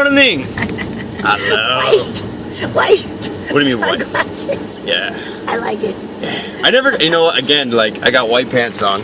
morning. Hello. White. What do you mean white? Sunglasses. Yeah. I like it. I never, you know, again, like, I got white pants on.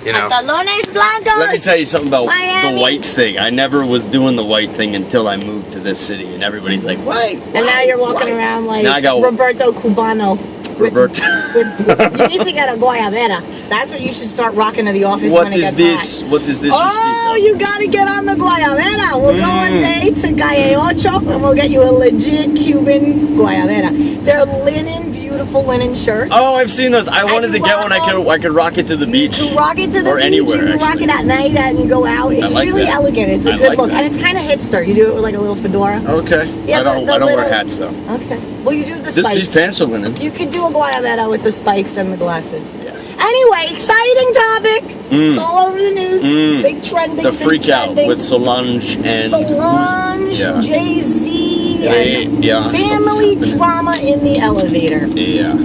You know. Pantalones blancos. Let me tell you something about Miami. the white thing. I never was doing the white thing until I moved to this city, and everybody's like, white. And now you're walking around like now I got Roberto Cubano. Roberto. You need to get a guayabera. That's what you should start rocking to the office when it gets hot. What is this? Oh, you gotta get on the guayabera. We'll go one day to Calle Ocho and we'll get you a legit Cuban guayabera. They're linen, beautiful linen shirts. Oh, I've seen those. I wanted to get one. I could rock it to the beach. You can rock it to the or beach. Anywhere, you can rock it at night and go out. It's like really that. elegant. It's a good look. And it's kind of hipster. You do it with like a little fedora. Okay. Yeah, I don't wear hats though. Okay. Well, you do the spikes. These pants are linen. You could do a guayabera with the spikes and the glasses. Yeah. Anyway, exciting topic. It's all over the news. Big trending. The freak out with Solange and JayZ, and yeah, family drama in the elevator. Yeah.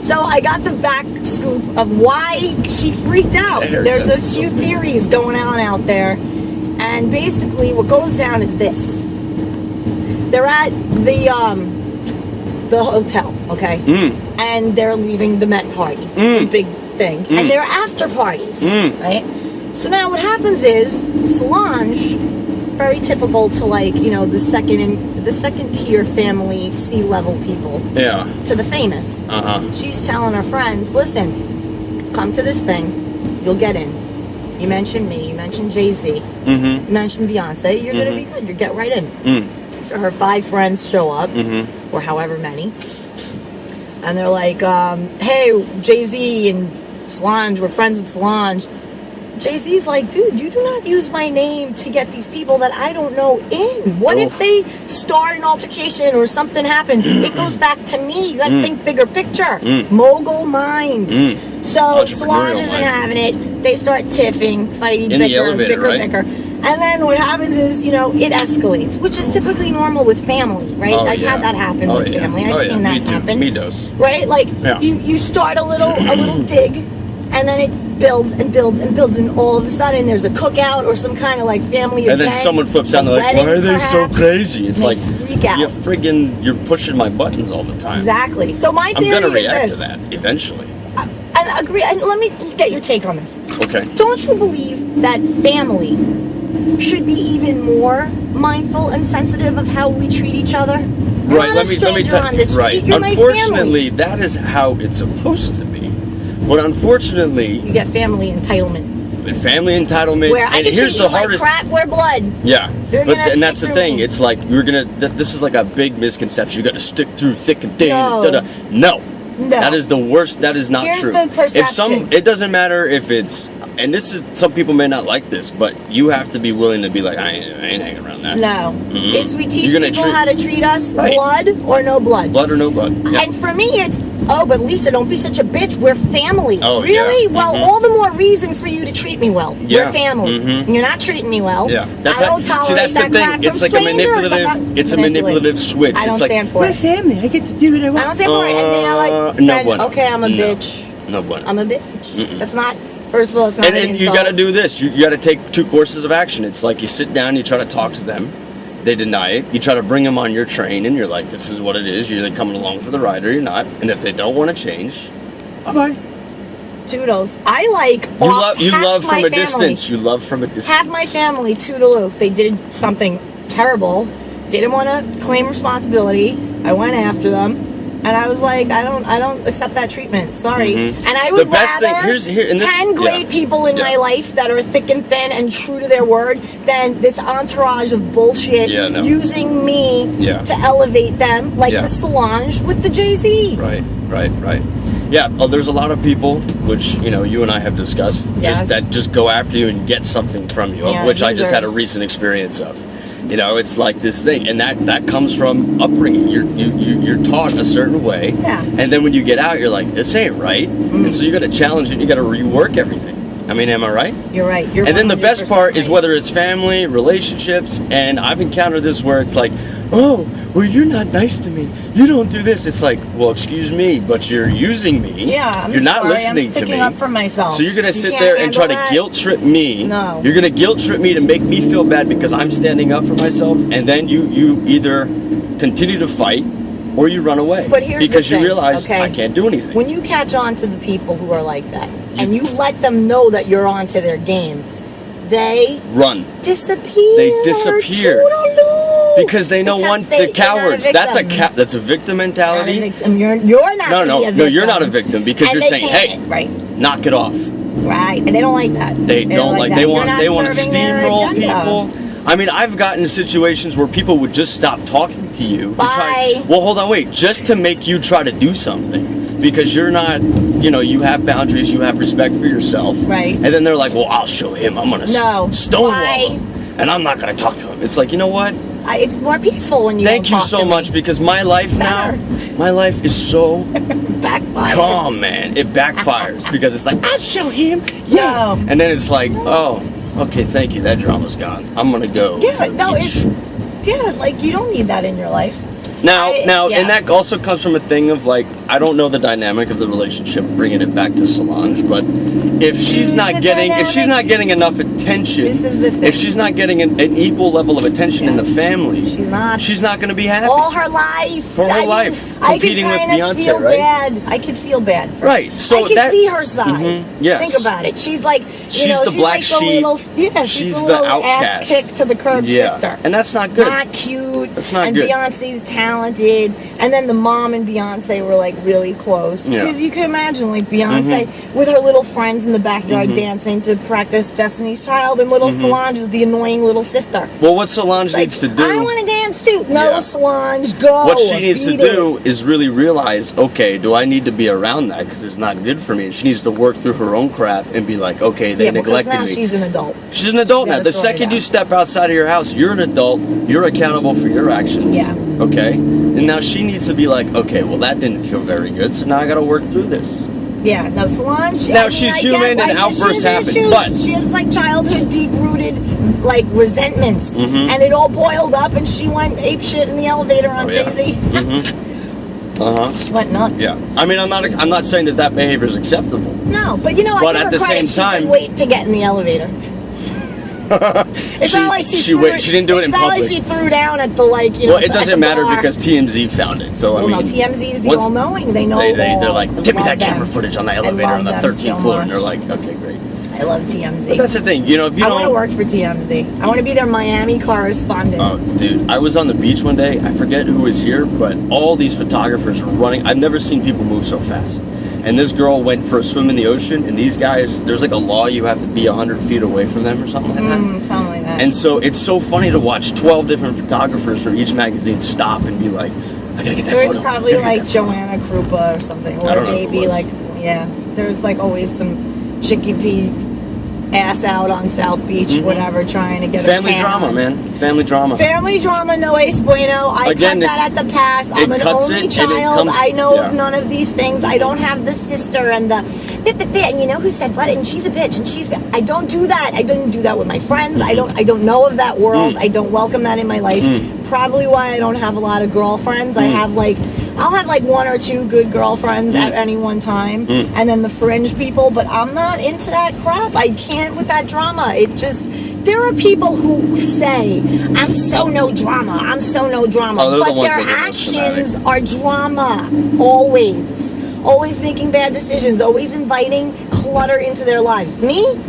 So I got the back scoop of why she freaked out. There's a few theories going on out there, and basically what goes down is this. They're at the hotel, okay? And they're leaving the Met party, the big thing. And they're after parties, right? So now what happens is Solange, very typical to like, you know, the second tier family C-level people. Yeah. To the famous. She's telling her friends, listen, come to this thing, you'll get in. You mentioned me, you mentioned JayZ, you mentioned Beyonce, you're gonna be good, you get right in. So her 5 friends show up, or however many, and they're like, hey, JayZ and Solange, we're friends with Solange. JayZ's like, dude, you do not use my name to get these people that I don't know in. What if they start an altercation or something happens? It goes back to me. You gotta think bigger picture. Mogul mind. So Solange isn't having it. They start tiffing, fighting, bicker. And then what happens is, you know, it escalates, which is typically normal with family, right? I've had that happen with family. I've seen that happen. Me too. Right? Like, you start a little dig, and then it builds and builds and builds, and all of a sudden there's a cookout or some kind of like family event. And then someone flips out and they're like, why are they so crazy? It's like, you're pushing my buttons all the time. Exactly. So my theory is this. I'm going to react to that eventually. And agree. And let me get your take on this. Okay. Don't you believe that family should be even more mindful and sensitive of how we treat each other? Right. Let me tell you. Right. Unfortunately, that is how it's supposed to be. But unfortunately, you get family entitlement. Family entitlement. Where I can here's treat the you hardest. Like crap, we're blood. Yeah. And that's the thing. Me. It's like this is like a big misconception. You got to stick through thick and thin. No. That is the worst. That is not true. Here's the perception. It doesn't matter if it's. And this is, some people may not like this, but you have to be willing to be like, I ain't hanging around that. No. It's we teach people how to treat us, blood or no blood. Blood or no blood. Yeah. And for me, it's, oh, but Lisa, don't be such a bitch. We're family. Oh, really? Yeah. Well, all the more reason for you to treat me well. Yeah. We're family. You're not treating me well. Yeah. I don't tolerate that's the thing. It's like a manipulative switch. I don't it's stand like, for it. We're family. I get to do what I want. I don't stand for it. And then I'm like, no bueno. Okay, I'm a bitch. No bueno. I'm a bitch. That's not... First of all, it's not an insult. You got to do this. You got to take 2 courses of action. It's like you sit down, you try to talk to them. They deny it. You try to bring them on your train, and you're like, this is what it is. You're either coming along for the ride or you're not. And if they don't want to change, bye-bye. Toodles. I like you love from a distance. You love from a distance. Half my family, toodaloo. They did something terrible. Didn't want to claim responsibility. I went after them. And I was like, I don't accept that treatment. Sorry. And I would rather 10 great people in my life that are thick and thin and true to their word than this entourage of bullshit using me to elevate them, like the Solange with the JayZ. Right. Yeah, there's a lot of people, which, you know, you and I have discussed, that just go after you and get something from you, of which I just had a recent experience of. You know, it's like this thing, and that comes from upbringing. You're taught a certain way, and then when you get out, you're like, this ain't right, and so you got to challenge it. You got to rework everything. I mean, am I right? You're right. You're and then the best part is right. whether it's family, relationships, and I've encountered this where it's like, oh, well, you're not nice to me. You don't do this. It's like, well, excuse me, but you're using me. Yeah, you're not listening I'm to me. sticking up for myself. So you're gonna sit there and try to guilt trip me. No. You're gonna guilt trip me to make me feel bad because I'm standing up for myself, and then you either continue to fight or you run away. But here's because the thing, you realize okay? I can't do anything. When you catch on to the people who are like that, and you let them know that you're onto their game, they run. Disappear. They disappear. Toodaloo. Because they know they're cowards. That's a victim mentality. Not a victim. You're not. No, you're not a victim because and you're saying, hey, right. knock it off. Right, and they don't like that. They don't like. that. They want to serving their steamroll agenda. people. I mean, I've gotten situations where people would just stop talking to you. Bye. Well, hold on, wait. Just to make you try to do something. Because you're not, you have boundaries, you have respect for yourself. Right. And then they're like, well, I'll show him. I'm going to stonewall him. And I'm not going to talk to him. It's like, you know what? It's more peaceful when you Thank you so much because my life now, my life is so calm, man. It backfires because it's like, I'll show him. Yeah. No. And then it's like, oh. Okay, thank you. That drama's gone. I'm gonna go. Yeah, no, like you don't need that in your life. Now, and that also comes from a thing of like, I don't know the dynamic of the relationship. Bringing it back to Solange, but if she's not getting enough attention, this is the thing. If she's not getting an equal level of attention in the family, she's not going to be happy all her life. Competing with Beyonce, right? I could feel bad. So I can see her side. Mm-hmm, yes. Think about it. She's like, she's the black sheep. She's the outcast. Ass kick to the curb sister. And that's not good. Not cute. That's not good. And good. Beyonce's talented. And then the mom and Beyonce were like really close. Because you can imagine like Beyonce with her little friends in the backyard dancing to practice Destiny's Child, and little Solange is the annoying little sister. Well, what Solange needs to do, I want to dance too. No, Solange, go. What she needs to do is really realize, okay, do I need to be around that because it's not good for me? And she needs to work through her own crap and be like, okay, they neglected now me. She's an adult. She's an adult now. The second you step outside of your house, you're an adult. You're accountable for your actions. Yeah. Okay? And now she needs to be like, okay, well, that didn't feel very good, so now I got to work through this. Yeah, no, Solange. Now she's human and outbursts happen, but she has like childhood deep-rooted like resentments, and it all boiled up, and she went ape shit in the elevator on JayZ. She went nuts. Yeah, I mean, I'm not saying that behavior is acceptable. No, but I but at the same time, wait to get in the elevator. It's not like she didn't do it in public. It's not like she threw down at the Well, it doesn't matter because TMZ found it. So I mean, TMZ is the all-knowing. They know. They're like, give me that camera footage on the elevator on the 13th floor, and they're like, okay, great. I love TMZ. But that's the thing, if you don't. I want to work for TMZ. I want to be their Miami correspondent. Oh, dude, I was on the beach one day. I forget who was here, but all these photographers were running. I've never seen people move so fast. And this girl went for a swim in the ocean, and these guys, there's like a law you have to be 100 feet away from them or something like that. Something like that. And so it's so funny to watch 12 different photographers from each magazine stop and be like, I gotta get that photo. There's probably like Joanna Krupa or something, or maybe like, there's like always some chickpea ass out on South Beach, whatever, trying to get family drama, man. Family drama. Family drama, no ace bueno. I cut that at the pass. I'm an only child. I know of none of these things. I don't have the sister and the and you know who said what, and she's a bitch, and she's. I don't do that. I don't do that with my friends. I don't know of that world. I don't welcome that in my life. Probably why I don't have a lot of girlfriends. I have I'll have like one or two good girlfriends at any one time, and then the fringe people, but I'm not into that crap. I can't with that drama. There are people who say, I'm so no drama, I'm so no drama, but their actions are drama, always. Always making bad decisions, always inviting clutter into their lives. Me?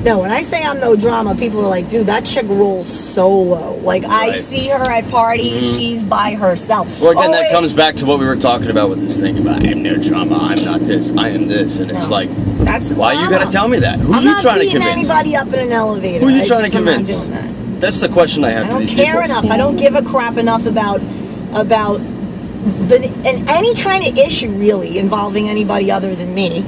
No, when I say I'm no drama, people are like, dude, that chick rolls solo. Like, I see her at parties, she's by herself. Well, again, that comes back to what we were talking about with this thing about I'm no drama, I'm not this, I am this. And it's like, that's why you gotta tell me that? Who are you trying to convince? I'm not beating anybody up in an elevator. Who are you trying to convince? I'm not doing that. That's the question I have to these people. I don't care enough. I don't give a crap enough about any kind of issue, really, involving anybody other than me.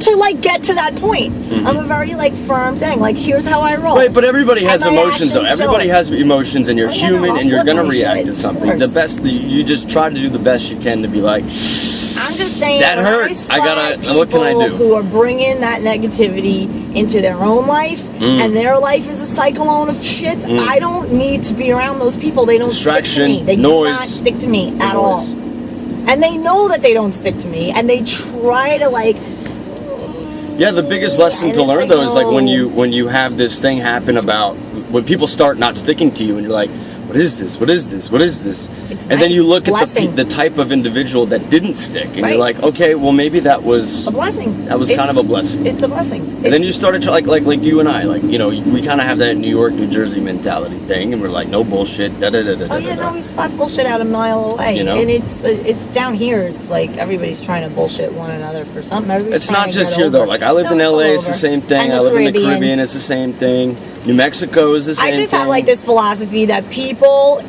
To like get to that point. I'm a very like firm thing. Like, here's how I roll. Right, but everybody has emotions though. Everybody has emotions, and you're human, and you're gonna react to something. The best, you just try to do the best you can to be like, I'm I'm just saying that hurts. What can I do? Who are bringing that negativity into their own life, and their life is a cyclone of shit. I don't need to be around those people. They don't stick to me. They do not stick to me at all. And they know that they don't stick to me, and they try to like. Yeah, the biggest lesson to learn though is like when you have this thing happen about when people start not sticking to you, and you're like, what is this? What is this? What is this? And then you look at the type of individual that didn't stick, and you're like, okay, well maybe that was a blessing. That was kind of a blessing. It's a blessing. And then you started to like you and I, like, you know, we kind of have that New York, New Jersey mentality thing, and we're like, no bullshit. No, we spot bullshit out a mile away. You know? And it's down here. It's like everybody's trying to bullshit one another for something. It's not just here though. Like I lived in LA, it's the same thing. I lived in the Caribbean, it's the same thing. New Mexico is the same thing. I just have like this philosophy that people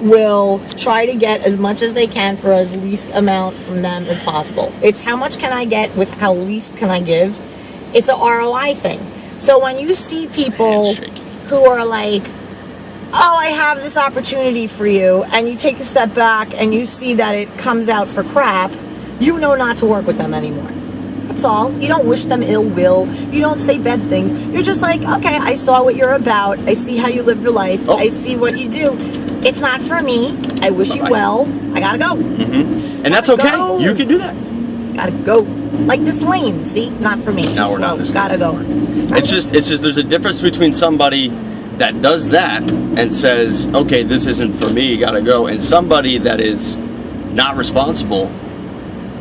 will try to get as much as they can for as least amount from them as possible. It's how much can I get with how least can I give. It's a ROI thing. So when you see people who are like, oh, I have this opportunity for you, and you take a step back and you see that it comes out for crap, you know not to work with them anymore. That's all. You don't wish them ill will. You don't say bad things. You're just like, okay, I saw what you're about. I see how you live your life. I see what you do. It's not for me. I wish you well. I gotta go. And that's okay. Go. You can do that. Gotta go. Like this lane, see? Not for me. No, we're not. Gotta go. It's just there's a difference between somebody that does that and says, okay, this isn't for me, gotta go, and somebody that is not responsible,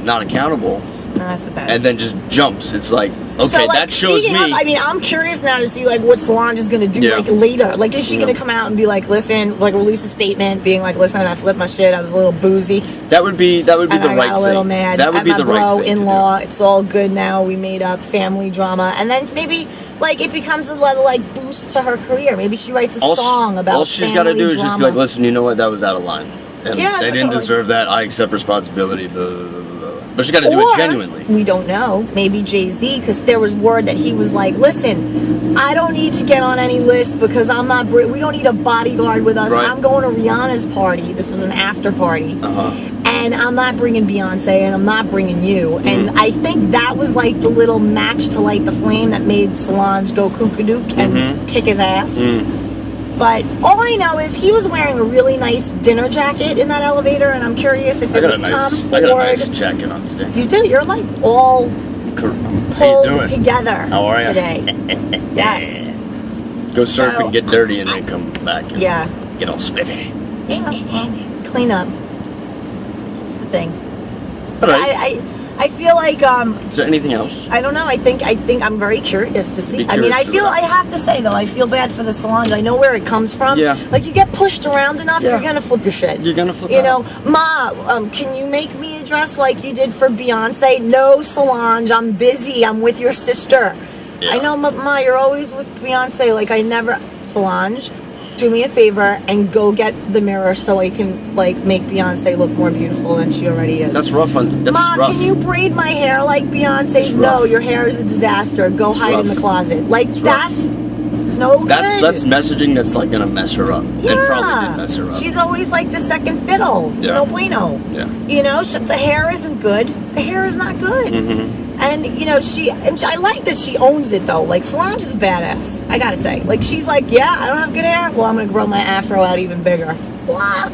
not accountable, and then just jumps. It's like, okay, so, like, that shows me. I mean, I'm curious now to see like what Solange is gonna do like later. Like, is she gonna come out and be like, listen, like release a statement, being like, listen, I flipped my shit. I was a little boozy. That would be the right thing. I got a little mad. That would be the right thing. In-law, it's all good now. We made up, family drama, and then maybe like it becomes a little like boost to her career. Maybe she writes a song about. All she's got to do is just be like, listen, you know what? That was out of line, and they didn't deserve that. I accept responsibility. Blah, blah, blah, blah. But you got to do it genuinely. We don't know. Maybe JayZ, because there was word that he was like, listen, I don't need to get on any list because I'm not. We don't need a bodyguard with us. Right. I'm going to Rihanna's party. This was an after party. And I'm not bringing Beyonce, and I'm not bringing you. And I think that was like the little match to light the flame that made Solange go kookadook and kick his ass. But all I know is he was wearing a really nice dinner jacket in that elevator, and I'm curious if it was Tom Ford. I got a nice jacket on today. You do? You're like all pulled together today. Yes. Go surf and get dirty and then come back and get all spiffy. Yeah, well, clean up. That's the thing. All right. I feel like is there anything else? I don't know. I think I'm very curious to see. I mean, I have to say though, I feel bad for the Solange. I know where it comes from. Yeah. Like you get pushed around enough, you're gonna flip your shit. You're gonna flip. You know, Ma, can you make me a dress like you did for Beyonce? No, Solange, I'm busy. I'm with your sister. Yeah. I know, Ma, you're always with Beyonce. Like I never, Solange. Do me a favor and go get the mirror so I can like make Beyonce look more beautiful than she already is. That's rough. Mom, can you braid my hair like Beyonce? No, your hair is a disaster. Go hide in the closet. Like that's no good. That's messaging that's like gonna mess her up. Yeah. And probably did mess her up. She's always like the second fiddle. It's no bueno. Yeah. You know, the hair isn't good. The hair is not good. And you know, I like that she owns it though. Like Solange is a badass, I gotta say. Like she's like, yeah, I don't have good hair. Well, I'm gonna grow my afro out even bigger. Wow.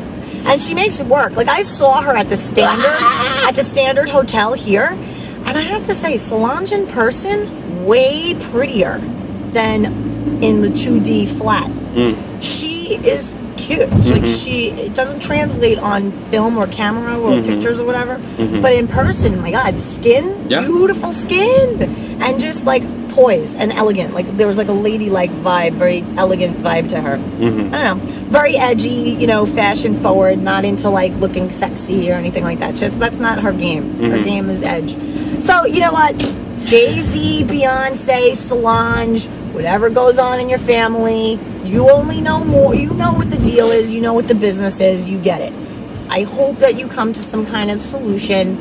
And she makes it work. Like I saw her at the Standard Hotel here, and I have to say, Solange in person way prettier than in the 2D flat. She is cute. Like it doesn't translate on film or camera or pictures or whatever, but in person, my God, skin, beautiful skin, and just like poised and elegant. Like there was like a ladylike vibe, very elegant vibe to her. I don't know, very edgy, you know, fashion forward, not into like looking sexy or anything like that. That's not her game. Her game is edge. So you know what, JayZ, Beyonce, Solange, whatever goes on in your family, you only know more. You know what the deal is. You know what the business is. You get it. I hope that you come to some kind of solution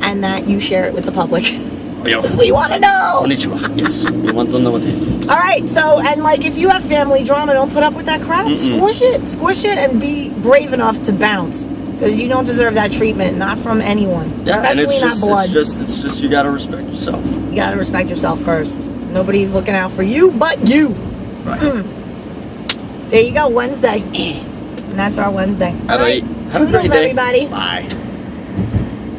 and that you share it with the public. Because we want to know. Konnichiwa. Yes, we want to know what it is. All right. So, and like, if you have family drama, don't put up with that crap. Squish it and be brave enough to bounce. Because you don't deserve that treatment, not from anyone. Yeah, especially and it's not just, blood. it's just you gotta respect yourself. You gotta respect yourself first. Nobody's looking out for you but you. Right. There you go, Wednesday. And that's our Wednesday. Have a great day. Toodles, everybody. Bye.